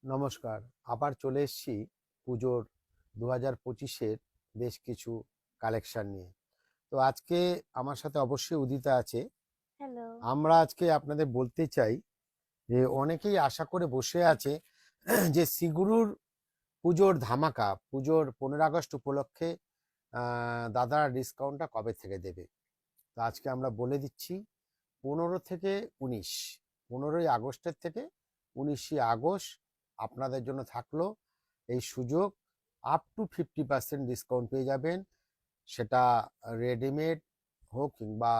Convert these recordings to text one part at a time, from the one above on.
নমস্কার। আবার চলে এসেছি পুজোর 2025-এর বেশ কিছু কালেকশন নিয়ে। তো আজকে আমার সাথে অবশ্যই উদিতা আছে। হ্যালো। আমরা আজকে আপনাদের বলতে চাই যে অনেকেই আশা করে বসে আছে যে সিগুরুর পুজোর ধামাকা, পুজোর 15 আগস্ট উপলক্ষে দাদা ডিসকাউন্টটা কবে থেকে দেবে। তো আজকে আমরা বলে দিচ্ছি 15 থেকে 19, 15ই আগস্টের থেকে 19শে আগস্ট আপনাদের জন্য থাকলো এই সুযোগ। আপ টু 50% ডিসকাউন্ট পেয়ে যাবেন। সেটা রেডিমেড হোক কিংবা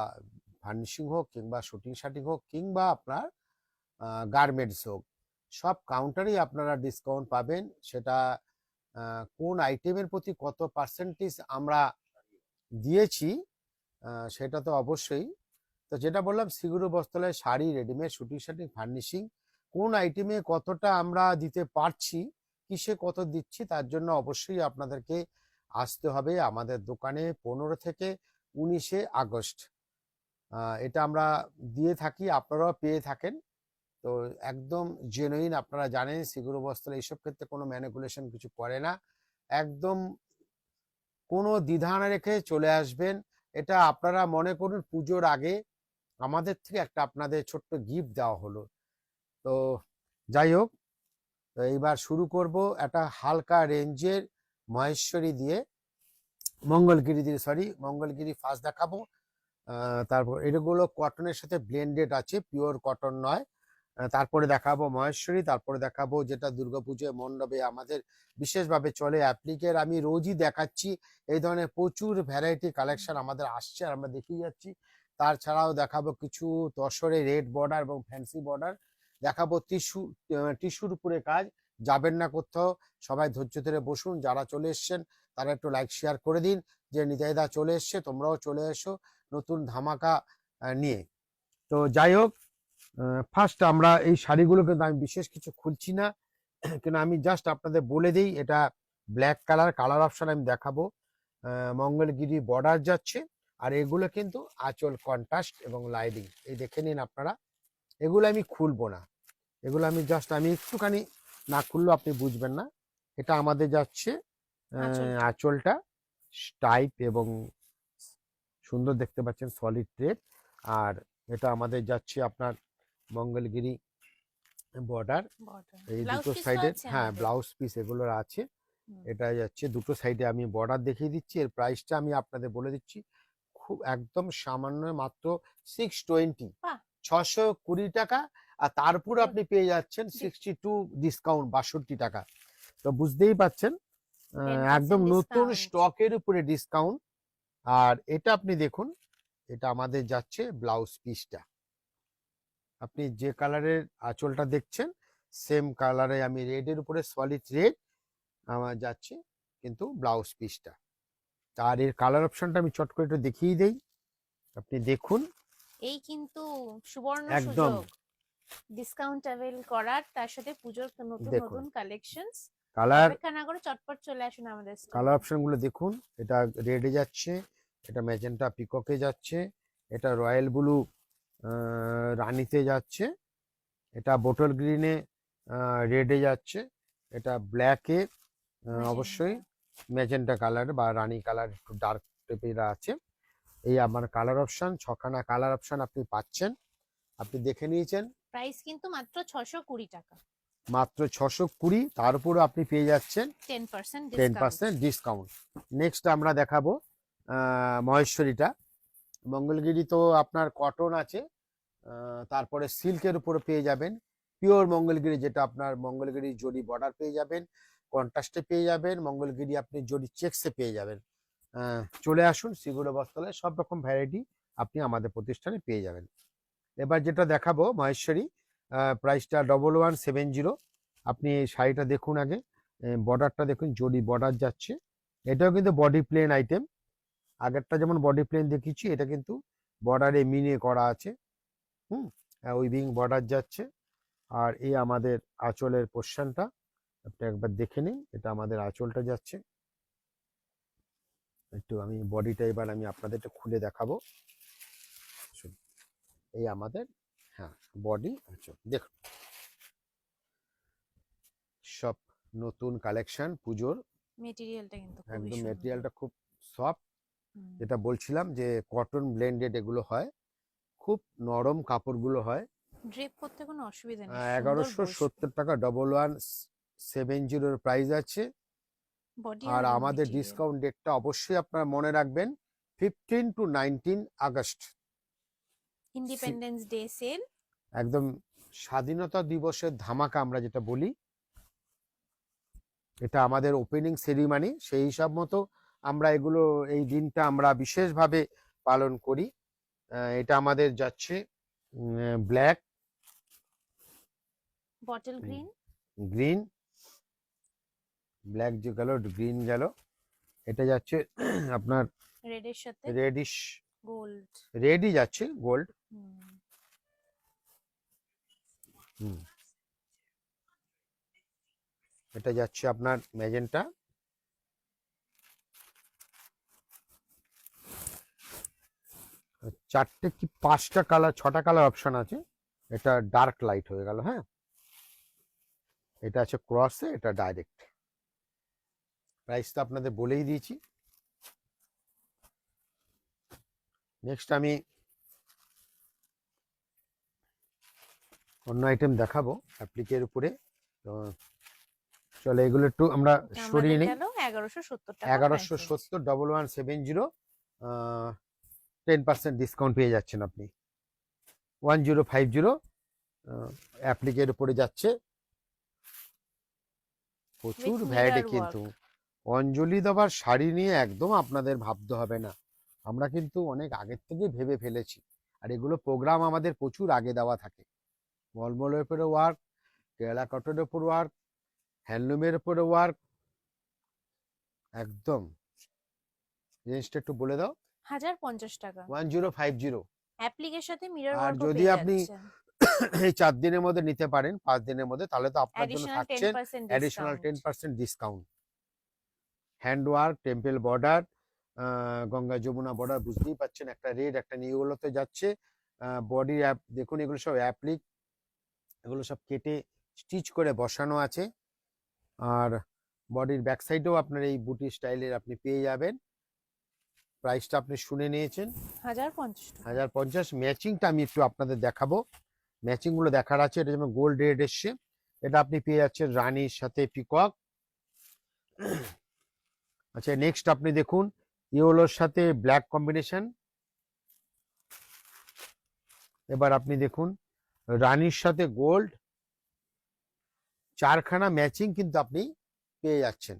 ফার্নিশিং হোক কিংবা শুটিং শাটিং হোক কিংবা আপনার গার্মেন্টস হোক, সব কাউন্টারেই আপনারা ডিসকাউন্ট পাবেন। সেটা কোন আইটেমের প্রতি কত পার্সেন্টেজ আমরা দিয়েছি সেটা তো অবশ্যই। তো যেটা বললাম, সিগুরু বস্ত্রালয় sari, readymade, suiting shirting, furnishing, কোন আইটেমে কতটা আমরা দিতে পারছি, কিসে কত দিচ্ছি, তার জন্য অবশ্যই আপনাদেরকে আসতে হবে আমাদের দোকানে 15 থেকে 19শে আগস্ট। এটা আমরা দিয়ে থাকি, আপনারাও পেয়ে থাকেন। তো একদম জেনুইন, আপনারা জানেন সিগুরু বস্ত্রালয় এইসব ক্ষেত্রে কোনো ম্যানিপুলেশন কিছু করে না। একদম কোনো দ্বিধা না রেখে চলে আসবেন। এটা আপনারা মনে করুন পুজোর আগে আমাদের থেকে একটা আপনাদের ছোট্ট গিফট দেওয়া হলো। তো যাই হোক, তো এইবার শুরু করব একটা হালকা রেঞ্জের মহেশ্বরী দিয়ে, মঙ্গলগিরি ফার্স্ট দেখাবো। তারপর এগুলো কটনের সাথে ব্লেন্ডেড আছে, পিওর কটন নয়। তারপরে দেখাবো মহেশ্বরী, তারপরে দেখাবো যেটা দুর্গাপুজোয় মণ্ডপে আমাদের বিশেষভাবে চলে অ্যাপ্লিকের। আমি রোজই দেখাচ্ছি এই ধরনের প্রচুর ভ্যারাইটি কালেকশন আমাদের আসছে, আর আমরা দেখিয়ে যাচ্ছি। তাছাড়াও দেখাবো কিছু তসরে রেড বর্ডার এবং ফ্যান্সি বর্ডার দেখাবো। টিস্যুর উপরে কাজ, যাবেন না কোথাও, সবাই ধৈর্য ধরে বসুন। যারা চলে এসছেন তারা একটু লাইক শেয়ার করে দিন যে নিতাইদা চলে এসছে, তোমরাও চলে এসো নতুন ধামাকা নিয়ে। তো যাই হোক, ফার্স্ট আমরা এই শাড়িগুলো কিন্তু আমি বিশেষ কিছু খুলছি না, কিন্তু আমি জাস্ট আপনাদের বলে দিই এটা ব্ল্যাক কালার অপশন আমি দেখাবো। মঙ্গলগিরি বর্ডার যাচ্ছে, আর এগুলো কিন্তু আঁচল কন্ট্রাস্ট এবং লাইটিং, এই দেখে নিন আপনারা। এগুলো আমি খুলবো না, এগুলো আমি জাস্ট আমি একটুখানি না খুললেও আপনি বুঝবেন না। এটা আমাদের যাচ্ছে আঁচলটা। আঁচলটা টাইপ এবং সুন্দর দেখতে পাচ্ছেন, সলিড থ্রেড। আর এটা আমাদের যাচ্ছে আপনার মঙ্গলগিরি বর্ডার, বর্ডার। এই ব্লাউজ দুটো পিস তো সাইডে, আছে হ্যাঁ আমাদের। ব্লাউজ পিস এগুলোর আছে। হুম। এটা যাচ্ছে দুটো সাইডে, আমি বর্ডার দেখিয়ে দিচ্ছি। এর প্রাইসটা আমি আপনাদের বলে দিচ্ছি, খুব একদম সামান্য, মাত্র 620, বাহ! 620 টাকা। আর তারপর এ আপনি পেয়ে যাচ্ছেন ডি 62 ডিসকাউন্ট, 62 টাকা। তো বুঝতেই পাচ্ছেন, একদম 10% নতুন ডিসকাউন্ট। স্টকের উপরে ডিসকাউন্ট। আর এটা আপনি দেখুন, এটা আমাদের যাচ্ছে ব্লাউজ পিসটা। আপনি যে কালারের আঁচলটা দেখছেন সেম কালারে আমি রেডের উপরে সলিড রেড আমার যাচ্ছে, কিন্তু ব্লাউজ পিসটা। আর এর কালার অপশনটা আমি চট করে একটু দেখিয়ে দেই, আপনি দেখুন। এই কিন্তু সুবর্ণ একদম সুযোগ ডিসকাউন্ট অ্যাভেল করার, তার সাথে পুজোর নতুন দেখুন নতুন কালেকশনস। কালার, অপেক্ষা না করে চটপট চলে আসুন আমাদের কালার স্টোরে। অপশনগুলো দেখুন। এটা রেডে যাচ্ছে, এটা ম্যাজেন্টা পিককে যাচ্ছে, এটা রয়্যাল ব্লু রানিতে যাচ্ছে, এটা বোটল গ্রিনে রেডে যাচ্ছে, এটা ব্ল্যাকে অবশ্যই ম্যাজেন্টা। ম্যাজেন্টা কালার বা রানি কালার, একটু ডার্ক টাইপের আছে। এই আমার কালার অপশন, ছখানা কালার অপশন আপনি পাচ্ছেন, আপনি দেখে নিয়েছেন। প্রাইস কিন্তু মাত্র 620 টাকা। মাত্র 620, তার উপরে আপনি পেয়ে যাচ্ছেন 10% ডিসকাউন্ট। 10% ডিসকাউন্ট। নেক্সট আমরা দেখাবো মহেশ্বরীটা। মঙ্গলগিরি তো আপনার কটন আছে, তারপরে সিল্কের উপরে পেয়ে যাবেন পিওর মঙ্গলগিরি, যেটা আপনার মঙ্গলগিরি জরি বর্ডার পেয়ে যাবেন, কন্ট্রাস্টে পেয়ে যাবেন, মঙ্গলগিরি আপনি জরি চেক্সে পেয়ে যাবেন। চলে আসুন সিগুড়ো বস্ত্রালয়, সব রকম ভ্যারাইটি আপনি আমাদের প্রতিষ্ঠানে পেয়ে যাবেন। এবার যেটা দেখাবো মহেশ্বরী, প্রাইসটা 1170। আপনি এই শাড়িটা দেখুন আগে, বর্ডারটা দেখুন, জরি বর্ডার যাচ্ছে। এটাও কিন্তু বডি প্লেন আইটেম, আগেরটা যেমন বডি প্লেন দেখিয়েছি, এটা কিন্তু বর্ডারে মিনে করা আছে। হুম, উইভিং বর্ডার যাচ্ছে। আর এই আমাদের আঁচলের পোর্শনটা আপনি একবার দেখে নিন, এটা আমাদের আঁচলটা যাচ্ছে। একটু আমি বডিটা এবার আমি আপনাদের একটু খুলে দেখাবো। এই আমাদের, হ্যাঁ, বডি আঁচল দেখুন। নতুন কালেকশন পুজোর। মেটেরিয়ালটা কিন্তু খুবই একদম সুন্দর। মেটেরিয়ালটা খুব সফট, হুম। যেটা বলছিলাম যে কটন ব্লেন্ডেড এগুলো হয়, খুব নরম কাপড়গুলো হয়। ড্রেপ করতে কোনো অসুবিধা নেই, সুন্দর 1170 টাকা 1170 প্রাইস আছে। বডি আর আর আমাদের মেটেরিয়াল। ডিসকাউন্ট ডেটটা অবশ্যই আপনারা মনে রাখবেন, 15 to 19 August. Independence day sale. একদম স্বাধীনতা দিবসের ধামাকা আমরা যেটা বলি, এটা আমাদের ওপেনিং সেরিমানি, সেই হিসাব মতো আমরা এগুলো এই দিনটা আমরা বিশেষভাবে পালন করি। এটা আমাদের যাচ্ছে black, bottle green, green, black যে গেল, গ্রিন গেল, এটা যাচ্ছে আপনার রেডের সাথে রেডিশ, গোল্ড। রেডই যাচ্ছে গোল্ড। এটা যাচ্ছে আপনার ম্যাজেন্টা। চারটে কি পাঁচটা কালার, ছটা কালার অপশন আছে। এটা ডার্ক লাইট হয়ে গেল। হ্যাঁ, এটা আছে ক্রসে, এটা ডাইরেক্ট। প্রাইসটা আপনাদের বলেই দিয়েছি। নেক্সট আমি অন্য আইটেম দেখাবো অ্যাপ্লিকের উপরে। তো চলো এগুলো একটু আমরা সরিয়ে নিই। 1170 টাকা। 1170 1170, 10% ডিসকাউন্ট পেয়ে যাচ্ছেন আপনি। 1050 অ্যাপ্লিকের উপরে যাচ্ছে। প্রচুর With ভ্যারাইটি mirror কিন্তু। work। অঞ্জলি দেবার শাড়ি নিয়ে একদম আপনাদের ভাবতে হবে না, আমরা কিন্তু অনেক আগের থেকে ভেবে ফেলেছি। আর এগুলো প্রোগ্রাম আমাদের প্রচুর আগে দেওয়া থাকে। মলমলের উপরে ওয়ার্ক, কেরালা কটনের উপর ওয়ার্ক, হ্যান্ডলুমের উপরে ওয়ার্ক। একদম রেঞ্জটা একটু বলে দাও। 1050 টাকা। 1050। অ্যাপ্লিকের সাথে মিরর আর ওয়ার্কও যদি পেয়ে আপনি যাচ্ছেন। এই 4 দিনের মধ্যে নিতে পারেন, 5 দিনের মধ্যে, তাহলে তো আপনার জন্য অ্যাডিশনাল থাকছে 10% additional discount. 10% discount. Hand work, temple border, Ganga Jamuna border, বুঝতেই পাচ্ছেন, একটা রেড একটা নিউগুলোতে যাচ্ছে। বডি অ্যাপ দেখুন, এগুলো সব অ্যাপ্লিক, এগুলো সব কেটে স্টিচ করে বসানো আছে। আর বডির ব্যাক সাইডেও আপনার এই বুটি স্টাইলের আপনি পেয়ে যাবেন। প্রাইসটা আপনি শুনে নিয়েছেন, 1050 টাকা। 1050। ম্যাচিংটা আমি একটু আপনাদের দেখাবো, ম্যাচিংগুলো দেখার আছে। এটা যেমন গোল্ড রেড এসছে, এটা আপনি পেয়ে যাচ্ছেন রানীর সাথে পিকক। আচ্ছা, নেক্সট আপনি দেখুন ইয়েলোর সাথে ব্ল্যাক কম্বিনেশন। এবার আপনি দেখুন রানীর সাথে গোল্ড, চারখানা ম্যাচিং কিন্তু আপনি পেয়ে যাচ্ছেন।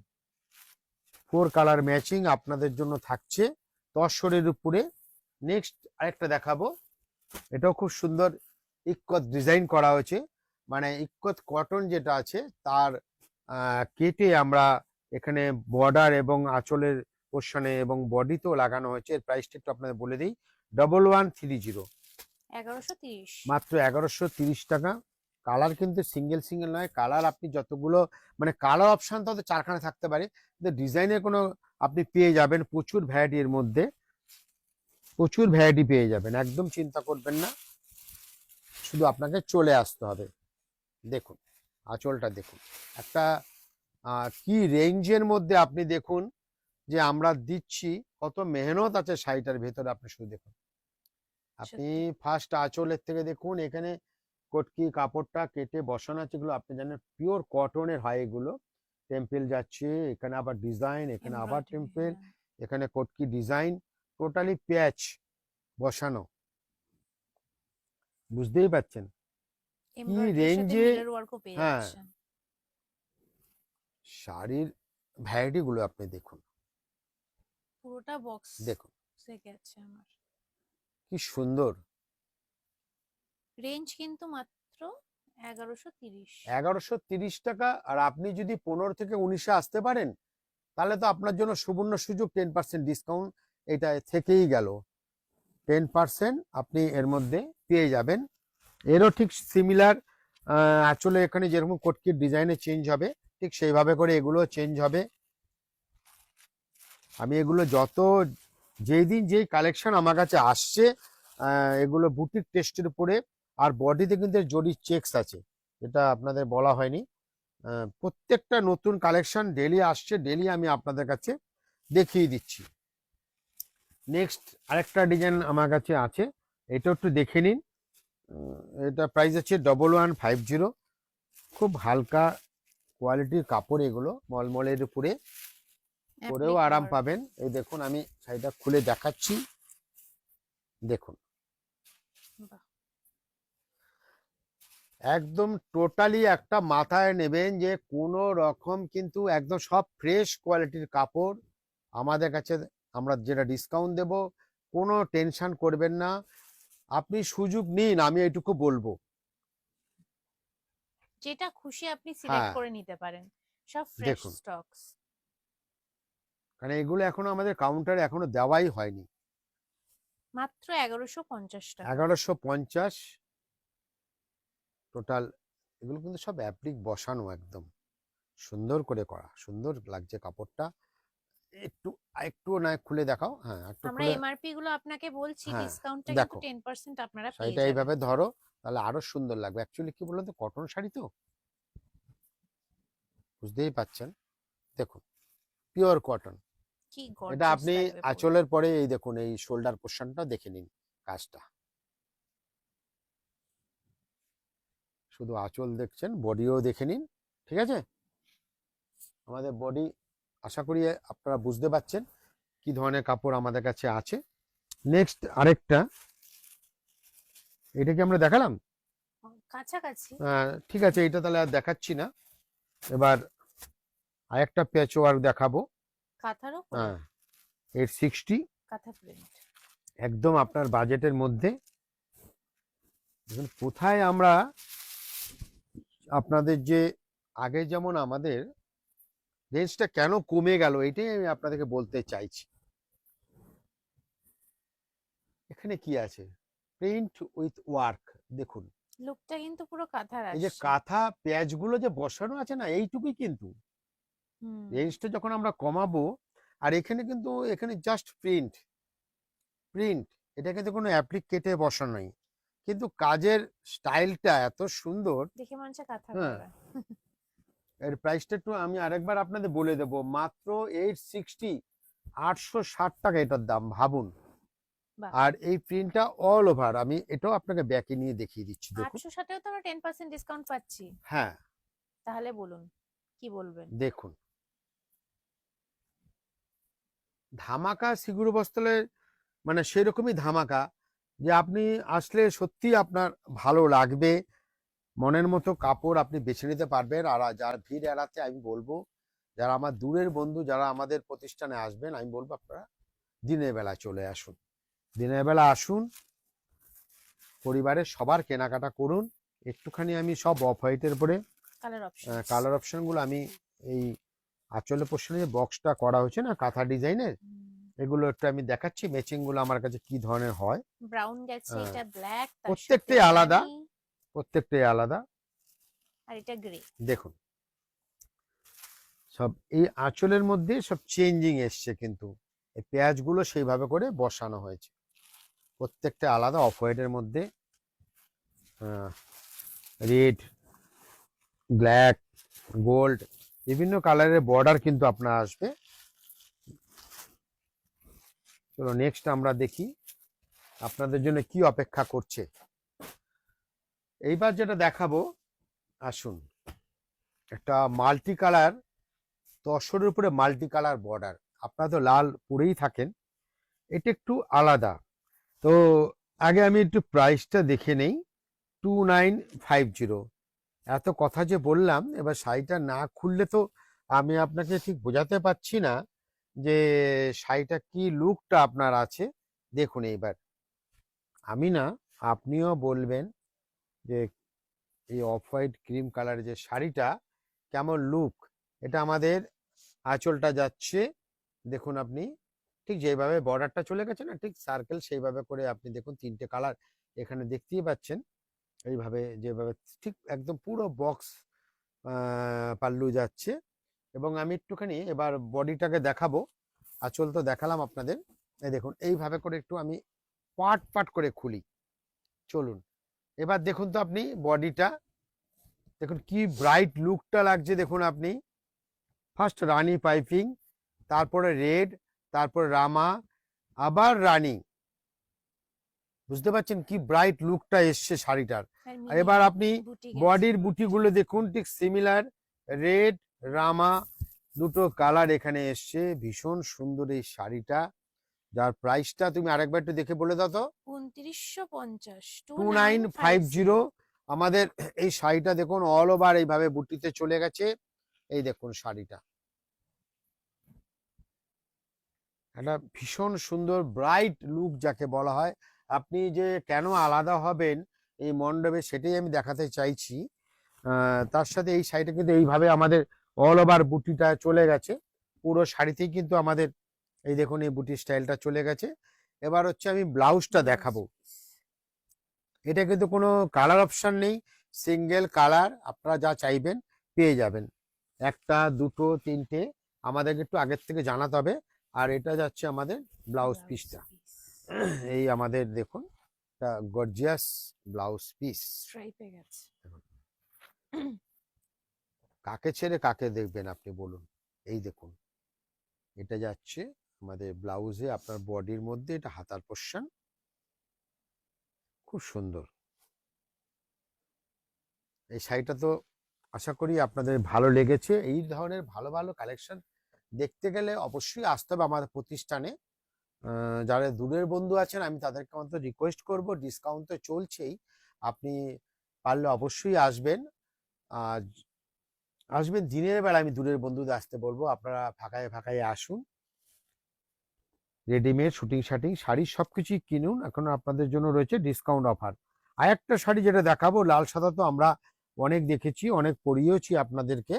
4 কালার ম্যাচিং আপনাদের জন্য থাকছে তসরের উপরে। নেক্সট আরেকটা দেখাবো, এটাও খুব সুন্দর ইক্কত ডিজাইন করা হয়েছে, মানে ইক্কত কটন যেটা আছে তার কেটে আমরা এখানে বর্ডার এবং আঁচলের পোর্শনে এবং বডিতেও লাগানো হয়েছে। এর প্রাইসটা একটু আপনাদের বলে দিই, 1130, 1130। মাত্র 1130 টাকা। কালার কিন্তু সিঙ্গেল সিঙ্গেল নয়, কালার আপনি যতগুলো, মানে কালার অপশন তো 4খানা থাকতে পারে, কিন্তু ডিজাইনের কোনো আপনি পেয়ে যাবেন প্রচুর ভ্যারাইটি। এর মধ্যে প্রচুর ভ্যারাইটি পেয়ে যাবেন, একদম চিন্তা করবেন না, শুধু আপনাকে চলে আসতে হবে। দেখুন আঁচলটা দেখুন, একটা কি রেঞ্জের মধ্যে আপনি দেখুন যে আমরা দিচ্ছি, কত মেহনত আছে শাড়িটার ভেতরে। আপনি শুধু দেখুন, আপনি ফার্স্ট আঁচলের থেকে দেখুন, এখানে কটকি কাপড়টা কেটে বসানো আছে, এগুলো আপনি জানেন পিওর কটনের হয় এগুলো। টেম্পল যাচ্ছে, এখানে আবার ডিজাইন, এখানে আবার Embroidery, টেম্পল, হ্যাঁ। এখানে কটকি ডিজাইন, টোটালি প্যাচ বসানো। বুঝতেই পাচ্ছেন এমব্রয়ডারির সাথে রেঞ্জে। মিরর ওয়ার্কও পেয়ে হ্যাঁ, যাচ্ছেন। শাড়ির ভ্যারাইটি গুলো আপনি দেখুন, পুরোটা বক্স দেখুন গেছে আমার। কি সুন্দর। রেঞ্জ কিন্তু মাত্র 1130। 1130 টাকা। আর আপনি যদি 15 থেকে 19-এ আসতে পারেন, তাহলে তো আপনার জন্য সুবর্ণ সুযোগ, 10% ডিসকাউন্ট এটা থেকেই গেল। 10% আপনি এর মধ্যে পেয়ে যাবেন। এরও ঠিক সিমিলার আঁচলে এখানে যেরকম কটকির ডিজাইনে চেঞ্জ হবে, ঠিক সেইভাবে করে এগুলো চেঞ্জ হবে। আমি এগুলো যেই দিন যেই কালেকশন আমার কাছে আসছে, এগুলো বুটিক টেস্টের উপরে। আর বডিতে কিন্তু জরি চেকস আছে, এটা আপনাদের বলা হয়নি। প্রত্যেকটা নতুন কালেকশন ডেলি আসছে, ডেলি আমি আপনাদের কাছে দেখিয়ে দিচ্ছি। নেক্সট আরেকটা ডিজাইন আমার কাছে আছে, এটা একটু দেখে নিন। এটা প্রাইস আছে 1150। খুব হালকা কোয়ালিটির কাপড়, এগুলো মলমলের উপরে, পরেও Applique আরাম work। পাবেন। এই দেখুন আমি শাড়িটা খুলে দেখাচ্ছি, দেখুন বাহ, একদম টোটালি একটা মাথায় নেবেন যে কোনো রকম কিন্তু একদম সব ফ্রেশ কোয়ালিটির কাপড় আমাদের কাছে। আমরা যেটা ডিসকাউন্ট দেব, কোনো টেনশন করবেন না, আপনি সুযোগ নিন, আমি এইটুকু বলবো। যেটা খুশি আপনি সিলেক্ট হ্যাঁ করে নিতে পারেন, সব ফ্রেশ দেখুন, স্টকস। কারণ এগুলো এখনো আমাদের কাউন্টারে এখনো দেওয়াই হয়নি। মাত্র 1150 টাকা। 1150 টোটাল। এগুলো কিন্তু সব অ্যাপ্লিক বসানো, একদম সুন্দর করে করা, সুন্দর লাগছে কাপড়টা। একটু একটু না খুলে দেখাও, হ্যাঁ একটু আমরা খুলে। এমআরপি গুলো আপনাকে বলছি, হ্যাঁ ডিসকাউন্টটা কিন্তু দেখো, 10% আপনারা পেয়ে শাড়িটা যাবেন। এইভাবে ধরো, তাহলে আরো সুন্দর লাগবে। অ্যাকচুয়ালি কি বলতো, কটন শাড়ি তো, বুঝতেই পাচ্ছেন। দেখুন পিওর কটন। কি এটা গর্জিয়াস আপনি লাগবে পরে। আঁচলের পরে এই দেখুন, এই শোল্ডার পোর্শনটা দেখে নিন, কাজটা শুধু আঁচল দেখছেন, বডিও দেখে নিন, ঠিক আছে। আমাদের বডি, আশা করি আপনারা বুঝতে পারছেন কি ধরনের কাপড় আমাদের কাছে আছে। নেক্সট আরেকটা, এটা কি আমরা দেখালাম? কাছাকাছি। ঠিক আছে, এটা তাহলে আর দেখাচ্ছি না। এবার আরেকটা প্যাচ ওয়ার্ক দেখাবো। কাঁথার উপরে হ্যাঁ 860, কাঁথা প্রিন্ট। একদম আপনার বাজেটের মধ্যে। দেখুন কোথায় আমরা আপনাদের যে আগে যেমন আমাদের রেঞ্জটা কেন কমে গেল, এটাই আমি আপনাদেরকে বলতে চাইছি। এখানে কি আছে, প্রিন্ট উইথ ওয়ার্ক, দেখুন লুকটা কিন্তু পুরো কাঁথার এই যে আসছে। কাঁথা প্যাচগুলো যে বসানো আছে না, এইটুকুই কিন্তু। হুম। রেঞ্জটা যখন আমরা কমাবো, আর এখানে কিন্তু এখানে জাস্ট প্রিন্ট, প্রিন্ট, এটা কিন্তু কোনো অ্যাপ্লিক কেটে বসানো নেই, কিন্তু কাজের স্টাইলটা এত সুন্দর। দেখে মনে হচ্ছে কাঁথা হ্যাঁ, করা। এর প্রাইসটা একটু আমি আরেকবার আপনাদের বলে দেবো, মাত্র 860, 860 টাকা এটার দাম, ভাবুন। বাহ, আর এই প্রিন্টটা অল ওভার, আমি এটাও আপনাকে ব্যাকে নিয়ে দেখিয়ে দিচ্ছি, দেখুন। 800 সাথেও তো আমরা 10% ডিসকাউন্ট পাচ্ছি। হ্যাঁ তাহলে বলুন কি বলবেন। দেখুন, ধামাকা সিগুরু বস্ত্রের, মানে সেরকমই ধামাকা, যে আপনি আসলে সত্যি আপনার ভালো লাগবে, মনের মতো কাপড় আপনি বেছে নিতে পারবেন। আর যার ভিড় এড়াতে আমি বলবো, যারা আমার দূরের বন্ধু, যারা আমাদের প্রতিষ্ঠানে আসবেন, আমি বলবো আপনারা দিনের বেলা চলে আসুন, দিনের বেলা আসুন, পরিবারের সবার কেনাকাটা করুন। একটুখানি আমি সব অফ হোয়াইটের উপরে কালার অপশন। কালার অপশনগুলো আমি এই আঁচলের পোর্শনে যে বক্সটা করা হয়েছে না কাঁথা ডিজাইনের, এগুলো একটু আমি দেখাচ্ছি, ম্যাচিং গুলো আমার কাছে কি ধরনের হয়। ব্রাউন গেছে, হ্যাঁ, এটা ব্ল্যাক, তার সাথে প্রত্যেকটাই আলাদা, রানী, প্রত্যেকটাই আলাদা। আর এটা গ্রে। দেখুন সব এই আঁচলের মধ্যে সব চেঞ্জিং এসছে, কিন্তু এই পেঁয়াজগুলো সেইভাবে করে বসানো হয়েছে, প্রত্যেকটা আলাদা। অফ হোয়াইটের মধ্যে রেড, ব্ল্যাক, গোল্ড, বিভিন্ন কালারের বর্ডার কিন্তু আপনার আসবে। চলো নেক্সট আমরা দেখি আপনাদের জন্য কি অপেক্ষা করছে। এইবার যেটা দেখাবো, আসুন, একটা মাল্টি কালার, তসরের উপরে মাল্টি কালার বর্ডার। আপনারা তো লাল পরেই থাকেন, এটা একটু আলাদা। তো আগে আমি একটু প্রাইসটা দেখে নেই। 2950। এত কথা যে বললাম, এবার শাড়িটা না খুললে তো আমি আপনাকে ঠিক বোঝাতে পারছি না যে শাড়িটা কি লুকটা আপনার আছে। দেখুন এইবার, আমি না, আপনিও বলবেন যে এই অফ হোয়াইট ক্রিম কালারের যে শাড়িটা কেমন লুক। এটা আমাদের আঁচলটা যাচ্ছে, দেখুন আপনি, ঠিক যেভাবে বর্ডারটা চলে গেছে না, ঠিক সার্কেল সেইভাবে করে আপনি দেখুন, তিনটে কালার এখানে দেখতেই পাচ্ছেন, এইভাবে যেভাবে ঠিক একদম পুরো বক্স পাল্লু যাচ্ছে। এবং আমি একটুখানি এবার বডিটাকে দেখাবো, আঁচল তো দেখালাম আপনাদের, এই দেখুন এইভাবে করে একটু আমি পাট পাট করে খুলি, চলুন। এবার দেখুন তো আপনি বডিটা, দেখুন কি ব্রাইট লুকটা লাগছে, দেখুন আপনি। ফার্স্ট রানী পাইপিং, তারপরে রেড, তারপরে রামা, আবার রানী। বুঝতে পারছেন কি ব্রাইট লুকটা এসছে শাড়িটার। আর এবার আপনি বডির বুটিগুলো দেখুন, ঠিক সিমিলার, রেড, রামা, দুটো কালার এখানে এসছে। ভীষণ সুন্দর এই শাড়িটা, যার প্রাইসটা তুমি আরেকবার একটু দেখে বলে দাও তো। 2950, 2950। আমাদের এই শাড়িটা দেখুন অল ওভার এইভাবে বুটিতে চলে গেছে। এই দেখুন শাড়িটা, একটা ভীষণ সুন্দর ব্রাইট লুক যাকে বলা হয়। আপনি যে কেন আলাদা হবেন এই মণ্ডপে, সেটাই আমি দেখাতে চাইছি। তার সাথে এই শাড়িটা কিন্তু এইভাবে আমাদের অল ওভার বুটিটা চলে গেছে। পুরো শাড়িতেই কিন্তু আমাদের এই দেখুন এই বুটি স্টাইলটা চলে গেছে। এবার হচ্ছে আমি ব্লাউজটা দেখাবো। এটা কিন্তু কোনো কালার অপশন নেই, সিঙ্গেল কালার, আপনারা যা চাইবেন পেয়ে যাবেন। একটা, দুটো, তিনটে আমাদেরকে একটু আগের থেকে জানাতে হবে। আর এটা যাচ্ছে আমাদের ব্লাউজ পিসটা। এই আমাদের দেখুন একটা গর্জিয়াস ব্লাউজ পিস। স্ট্রাইপে গেছে। কাকে ছেড়ে কাকে দেখবেন আপনি বলুন। এই দেখুন এটা যাচ্ছে আমাদের ব্লাউজে, আপনার বডির মধ্যে, এটা হাতার পোরশন, খুব সুন্দর। এই শাড়িটা তো আশা করি আপনাদের ভালো লেগেছে। এই ধরনের ভালো ভালো কালেকশন দেখতে গেলে অবশ্যই আসতে হবে আমাদের প্রতিষ্ঠানে। যারা দূরের বন্ধু আছেন আমি তাদেরকে অন্তত রিকোয়েস্ট করব, ডিসকাউন্ট তো চলছেই, আপনি পারলে অবশ্যই আসবেন। আর আসবেন দিনের বেলা, আমি দূরের বন্ধুদের আসতে বলবো। আপনারা ফাঁকায় ফাঁকায় আসুন, রেডিমেড শুটিং শাটিং শাড়ি সবকিছুই কিনুন। এখন আপনাদের জন্য রয়েছে ডিসকাউন্ট অফার। আর একটা শাড়ি যেটা দেখাবো, লাল সাদা তো আমরা অনেক দেখেছি, অনেক পরিয়েওছি আপনাদেরকে,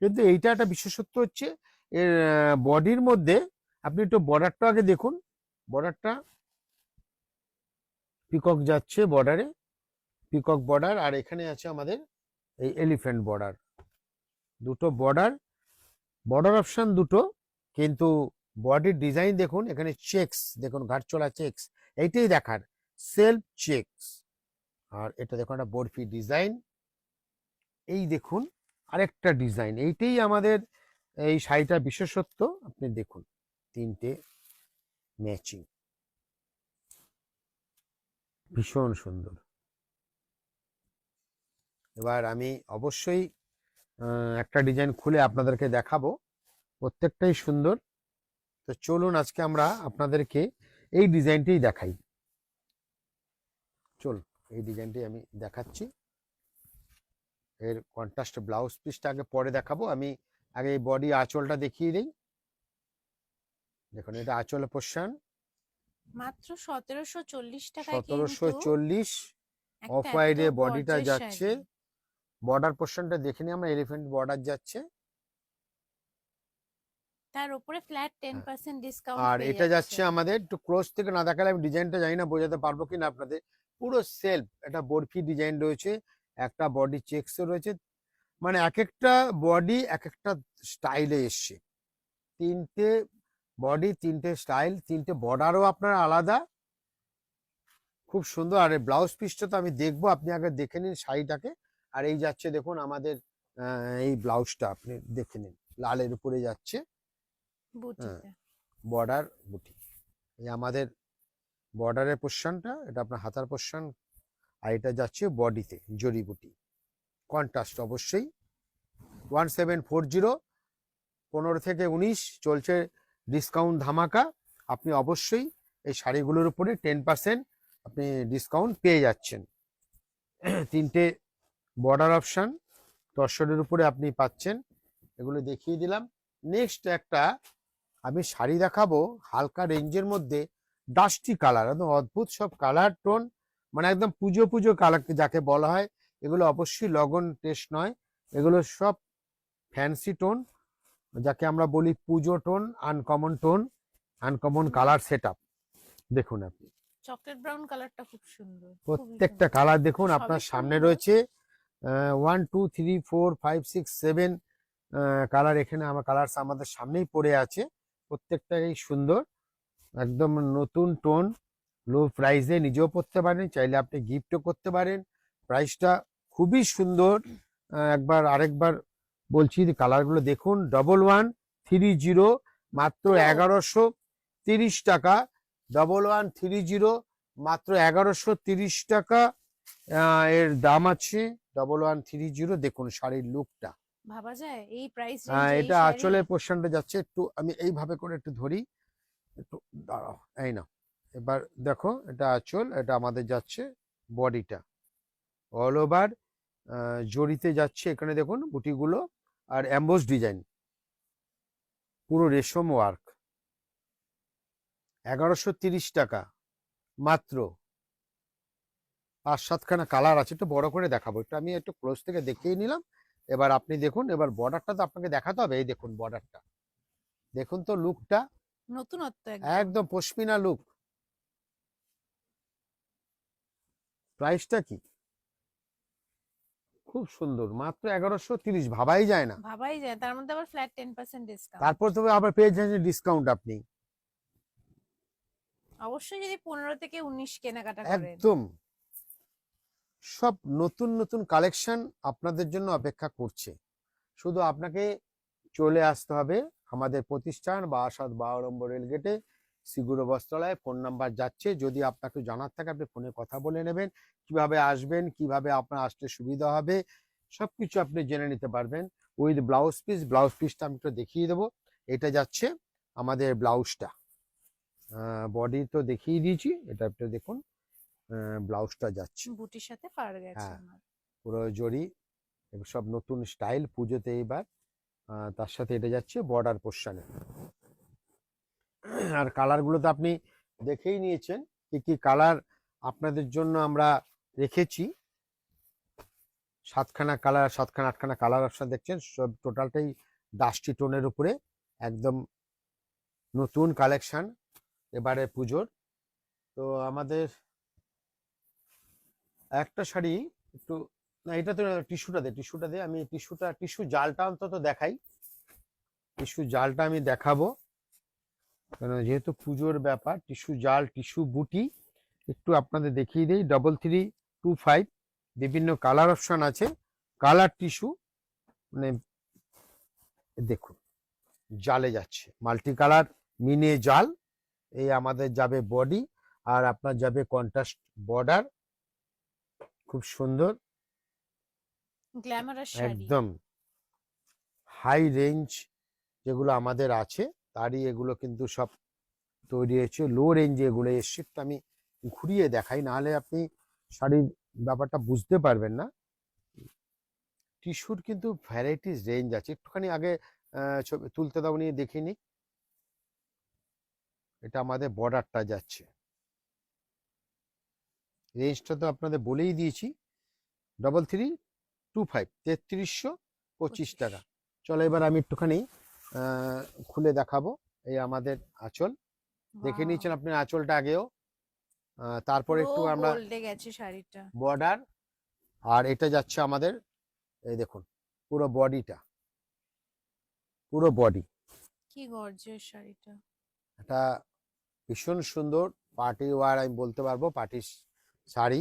কিন্তু এইটা একটা বিশেষত্ব হচ্ছে এর বডির মধ্যে। আপনি একটু বর্ডারটা আগে দেখুন, বর্ডারটা পিকক যাচ্ছে বর্ডারে, পিকক বর্ডার। আর এখানে আছে আমাদের এই এলিফ্যান্ট বর্ডার, দুটো বর্ডার, বর্ডার অপশন দুটো, কিন্তু বডির ডিজাইন দেখুন, এখানে চেকস দেখুন, ঘাটচোলা চেকস, এইটাই দেখার, সেলফ চেকস। আর এটা দেখুন একটা বরফি ডিজাইন। এই দেখুন আরেকটা ডিজাইন, এইটাই আমাদের এই শাড়িটার বিশেষত্ব। আপনি দেখুন তিনটে ম্যাচিং, ভীষণ সুন্দর। এবার আমি অবশ্যই একটা ডিজাইন খুলে আপনাদেরকে দেখাবো, প্রত্যেকটাই সুন্দর। তো চলুন আজকে আমরা আপনাদেরকে এই ডিজাইনটাই দেখাই। চল এই ডিজাইনটাই আমি দেখাচ্ছি। এর কন্ট্রাস্ট ব্লাউজ পিসটা আগে পরে দেখাবো, আমি আগে এই বডি আঁচলটা দেখিয়ে দিই। দেখুন এটা আঁচলের পোরশন, মাত্র 1740 টাকায় 1740। অফ হোয়াইটে বডিটা যাচ্ছে, বর্ডার পোরশনটা দেখে নিই আমরা, এলিফ্যান্ট বর্ডার যাচ্ছে, তার উপরে ফ্ল্যাট 10% ডিসকাউন্ট। আর এটা যাচ্ছে আমাদের, একটু ক্লোজ থেকে না দেখালে আমি ডিজাইনটা জানি না বোঝাতে পারবো কিনা আপনাদের। পুরো সেলফ একটা বরফি ডিজাইন রয়েছে, একটা বডি চেকসও রয়েছে, মানে এক একটা বডি এক একটা স্টাইলে এসছে। তিনটে বডি, তিনটে স্টাইল, তিনটে বর্ডারও আপনার আলাদা, খুব সুন্দর। আর ব্লাউজ পিসটা তো আমি দেখবো, আপনি আগে দেখে নিন শাড়িটাকে। আর এই যাচ্ছে দেখুন আমাদের এই ব্লাউজটা আপনি দেখে নিন, লালের উপরে যাচ্ছে বর্ডার বুটি। এই আমাদের বর্ডারের পোরশনটা, এটা আপনার হাতার পোরশন, আর এটা যাচ্ছে বডিতে জরি বুটি, কন্ট্রাস্ট অবশ্যই। 1740, 15 থেকে 19 চলছে ডিসকাউন্ট ধামাকা। আপনি অবশ্যই এই শাড়িগুলোর উপরে 10% আপনি ডিসকাউন্ট পেয়ে যাচ্ছেন। তিনটে বর্ডার অপশন তসরের উপরে আপনি পাচ্ছেন, এগুলো দেখিয়ে দিলাম। নেক্সট একটা আমি শাড়ি দেখাবো হালকা রেঞ্জের মধ্যে, ডাস্টি কালার, একদম অদ্ভুত সব কালার টোন, মানে একদম পুজো পুজো কালার যাকে বলা হয়। এগুলো অবশ্যই লগন টেস্ট নয়, এগুলো সব ফ্যান্সি টোন, যাকে আমরা বলি পুজো tone, uncommon tone, uncommon colour setup. দেখুন আপনি চকলেট ব্রাউন কালারটা খুব সুন্দর, প্রত্যেকটা কালার দেখুন আপনার সামনে রয়েছে। 1 2 3 4 5 6 7 কালার, এখানে আমার কালার আমাদের সামনেই পড়ে আছে, প্রত্যেকটাই সুন্দর, একদম নতুন টোন, লো প্রাইসে নিজেও পড়তে পারেন, চাইলে আপনি গিফটও করতে পারেন। প্রাইসটা খুবই সুন্দর, একবার আরেকবার বলছি, কালারগুলো দেখুন। 1130 মাত্র মাত্র? 1130 টাকা। 1130 মাত্র 1130 টাকা এর দাম আছে। 1130, দেখুন শাড়ির লুকটা। ভাবা যায় এই প্রাইস রেঞ্জে এই এটা শাড়ি? আঁচলের পোর্শনটা যাচ্ছে, একটু আমি এইভাবে করে একটু ধরি, একটু দাঁড়াও, এই না। এবার দেখো, এটা আঁচল, এটা আমাদের যাচ্ছে বডিটা অল ওভার জরিতে যাচ্ছে। এখানে দেখুন বুটিগুলো, আর এমবোস ডিজাইন, পুরো রেশম ওয়ার্ক। 1130 টাকা মাত্র। 5-7খানা কালার আছে, একটু বড় করে দেখাবো, একটু আমি একটু ক্লোজ থেকে দেখিয়ে নিলাম। এবার আপনি দেখুন, এবার বর্ডারটা তো আপনাকে দেখাতে হবে। এই দেখুন বর্ডারটা, দেখুন তো লুকটা, নতুনত্ব একদম পশমিনা লুক। প্রাইসটা কি? খুব সুন্দর, মাত্র 1130, ভাবাই যায় না। ভাবাই যায়, তার মধ্যে আবার ফ্ল্যাট 10% ডিসকাউন্ট। তারপর তবে আবার পেয়ে যাচ্ছেন ডিসকাউন্ট আপনি, অবশ্যই যদি 15 থেকে 19 কেনাকাটা করেন। একদম। সব নতুন নতুন কালেকশন আপনাদের জন্য অপেক্ষা করছে। শুধু আপনাকে চলে আসতে হবে আমাদের প্রতিষ্ঠান 62 নম্বর রেলগেটে, সিগুরো বস্ত্রালয়। ফোন নাম্বার যাচ্ছে, যদি আপনাকে জানার থাকে আপনি ফোনে কথা বলে নেবেন, কিভাবে আসবেন, কিভাবে আপনার আসতে সুবিধা হবে, সবকিছু আপনি জেনে নিতে পারবেন। উইথ ব্লাউজ পিস, ব্লাউজ পিসটা আমি একটু দেখিয়ে দেবো। এটা যাচ্ছে আমাদের ব্লাউজটা, বডি তো দেখিয়ে দিয়েছি, এটা একটু দেখুন। ব্লাউজটা যাচ্ছে, বুটির সাথে পার গেছে হ্যাঁ, আমার। পুরো জরি, এবার সব নতুন স্টাইল পুজোতে এইবার। তার সাথে এটা যাচ্ছে বর্ডার পোর্শনে। আর কালারগুলো তো আপনি দেখেই নিয়েছেন, কি কি কালার আপনাদের জন্য আমরা রেখেছি। 7খানা কালার, 7খানা 8খানা কালার অপশন দেখছেন, সব টোটালটাই ডাস্টি টোনের উপরে, একদম নতুন কালেকশন এবারে পুজোর। তো আমাদের একটা শাড়ি একটু, না এটা তো টিস্যুটা দে, আমি টিস্যু জালটা অন্তত দেখাই। টিস্যু জালটা আমি দেখাবো, কারণ যেহেতু পুজোর ব্যাপার। টিস্যু জাল, টিস্যু বুটি একটু আপনাদের দেখিয়ে দিই। 3325, বিভিন্ন কালার অপশন আছে। কালার টিস্যু, মানে দেখুন জালে যাচ্ছে, মাল্টি কালার মিনে জাল। এই আমাদের যাবে বডি, আর আপনার যাবে কন্ট্রাস্ট বর্ডার, খুব সুন্দর, গ্ল্যামারাস শাড়ি। একদম হাই রেঞ্জ যেগুলো আমাদের আছে তারই এগুলো কিন্তু সব তৈরি হয়েছে। লো রেঞ্জে এগুলো এসছে, একটু আমি ঘুরিয়ে দেখাই, নাহলে আপনি শাড়ির ব্যাপারটা বুঝতে পারবেন না। টিস্যুর কিন্তু ভ্যারাইটিস রেঞ্জ আছে, একটুখানি আগে ছবি তুলতে দাও, নিয়ে দেখে নিই। এটা আমাদের বর্ডারটা যাচ্ছে, রেঞ্জটা তো আপনাদের বলেই দিয়েছি। 3325, 3325 টাকা। চলো এবার আমি একটুখানি খুলে দেখাবো। এই আমাদের আঁচল, দেখে নিয়েছেন আপনি আঁচলটা আগেও। তারপরে একটু আমরা গোল্ডে গেছে শাড়িটা। বর্ডার, আর এটা যাচ্ছে আমাদের, এই দেখুন পুরো বডিটা, পুরো বডি। কি গর্জিয়াস শাড়িটা। এটা ভীষণ সুন্দর পার্টি ওয়ার, আমি বলতে পারবো পার্টি শাড়ি।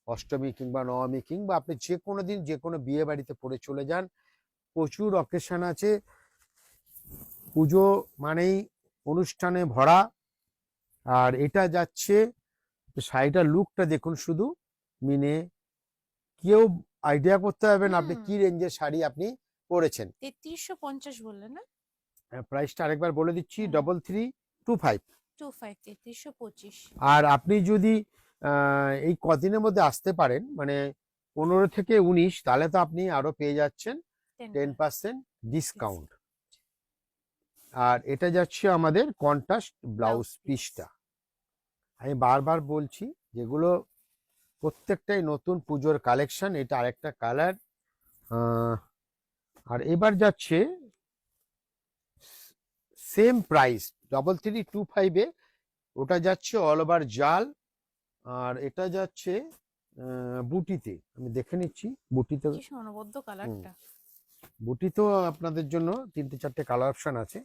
অষ্টমী কিংবা নবমী কিংবা আপনি যে কোনো দিন যে কোনো বিয়ে বাড়িতে পরে চলে যান, প্রচুর অকেশন আছে। পুজো মানেই অনুষ্ঠানে ভরা। আর এটা যাচ্ছে, শাড়িটার লুকটা দেখুন শুধু, মিনে কেউ আইডিয়া করতে পারবেন আপনি কি রেঞ্জের শাড়ি আপনি পরেছেন। 3350 বললেন না? প্রাইসটা আরেকবার বলে দিচ্ছি, 3325। 3325। আর আপনি যদি এই কদিনের মধ্যে আসতে পারেন, মানে 15 থেকে 19, তাহলে তো আপনি আরো পেয়ে যাচ্ছেন 10% ডিসকাউন্ট। আর এটা যাচ্ছে আমাদের কন্ট্রাস্ট ব্লাউজ পিসটা। আমি বারবার বলছি, যেগুলো প্রত্যেকটাই নতুন পুজোর কালেকশন। এটা আরেকটা কালার। আর এবার যাচ্ছে সেম প্রাইস 3325-এ, ওটা যাচ্ছে অল ওভার জাল, আর এটা যাচ্ছে বুটিতে। আমি দেখে নিচ্ছি বুটিতে, কি অনবদ্য কালারটা। বুটি তো আপনাদের জন্য 3-4টে কালার অপশন আছে।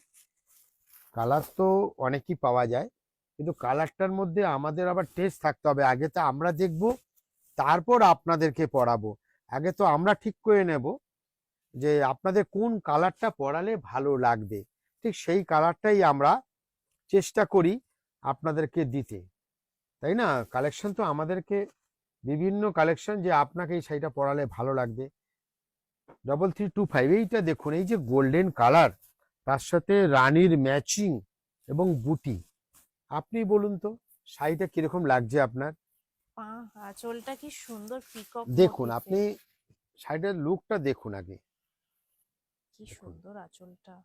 কালার তো অনেকই পাওয়া যায়, কিন্তু কালারটার মধ্যে আমাদের আবার টেস্ট থাকতে হবে। আগে তো আমরা দেখবো, তারপর আপনাদেরকে পড়াবো। আগে তো আমরা ঠিক করে নেব যে আপনাদের কোন কালারটা পরালে ভালো লাগবে, ঠিক সেই কালারটাই আমরা চেষ্টা করি আপনাদেরকে দিতে, তাই না? কালেকশন তো আমাদেরকে বিভিন্ন কালেকশন, যে আপনাকে এই শাড়িটা পরালে ভালো লাগবে। 3325, এইটা দেখুন, এই যে গোল্ডেন কালার, তার সাথে রানীর ম্যাচিং এবং বুটি, আপনি বলুন তো শাড়িটা কিরকম লাগছে আপনার? আঁচলটা কি সুন্দর পিকক দেখুন, মোটিফে। আপনি শাড়িটার লুকটা দেখুন আগে। কি সুন্দর আঁচলটা,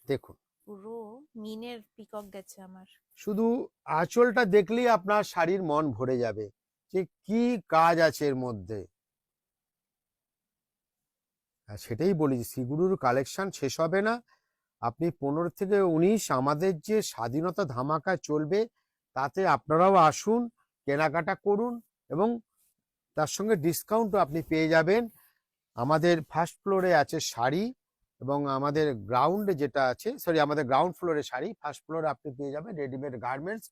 দেখুন, পুরো মিনের পিকক গেছে আমার। শুধু আঁচলটা দেখলেই আপনার শাড়ির মন ভরে যাবে যে কি কাজ আছে এর মধ্যে। আর সেটাই বলি, সিগুরুর কালেকশন শেষ হবে না। আপনি 15 থেকে 19 আমাদের যে স্বাধীনতা ধামাকা চলবে, তাতে আপনারাও আসুন, কেনাকাটা করুন, এবং তার সঙ্গে ডিসকাউন্টও আপনি পেয়ে যাবেন। আমাদের ফার্স্ট ফ্লোরে আছে শাড়ি, এবং আমাদের গ্রাউন্ডে যেটা আছে, সরি, আমাদের গ্রাউন্ড ফ্লোরে শাড়ি, ফার্স্ট ফ্লোরে আপনি পেয়ে যাবেন রেডিমেড গার্মেন্টস,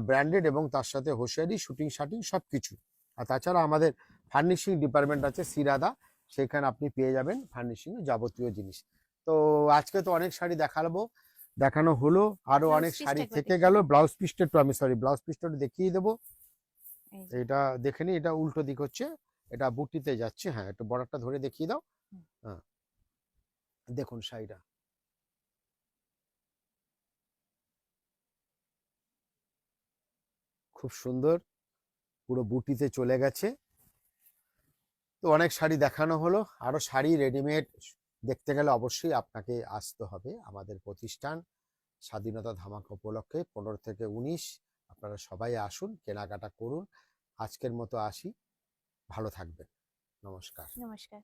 ব্র্যান্ডেড, এবং তার সাথে হোশিয়ারি, শুটিং শাটিং সব কিছু। আর তাছাড়া আমাদের ফার্নিশিং ডিপার্টমেন্ট আছে সিরাদা, সেখানে আপনি পেয়ে যাবেন ফার্নিশিংয়ের যাবতীয় জিনিস। তো আজকে তো অনেক শাড়ি দেখানো হলো, আরো ব্লাউজ অনেক পিসটা শাড়ি একবার থেকে দেখিয়ে গেল। দাও। ব্লাউজ পিসটা একটু আমি, সরি, ব্লাউজ পিসটা একটু দেখিয়ে দেবো। এই যে, এটা দেখে নি, এটা উল্টো দিক হচ্ছে, এটা বুটিতে যাচ্ছে। হ্যাঁ, একটু বর্ডারটা ধরে দেখিয়ে দাও। হুম। হ্যাঁ, দেখুন শাড়িটা খুব সুন্দর, পুরো বুটিতে চলে গেছে। তো অনেক শাড়ি দেখানো হলো, আরো শাড়ি রেডিমেড দেখতে গেলে অবশ্যই আপনাকে আসতে হবে আমাদের প্রতিষ্ঠান স্বাধীনতা ধামাকা উপলক্ষে 15 থেকে 19। আপনারা সবাই আসুন, কেনাকাটা করুন। আজকের মতো আসি, ভালো থাকবেন, নমস্কার। নমস্কার।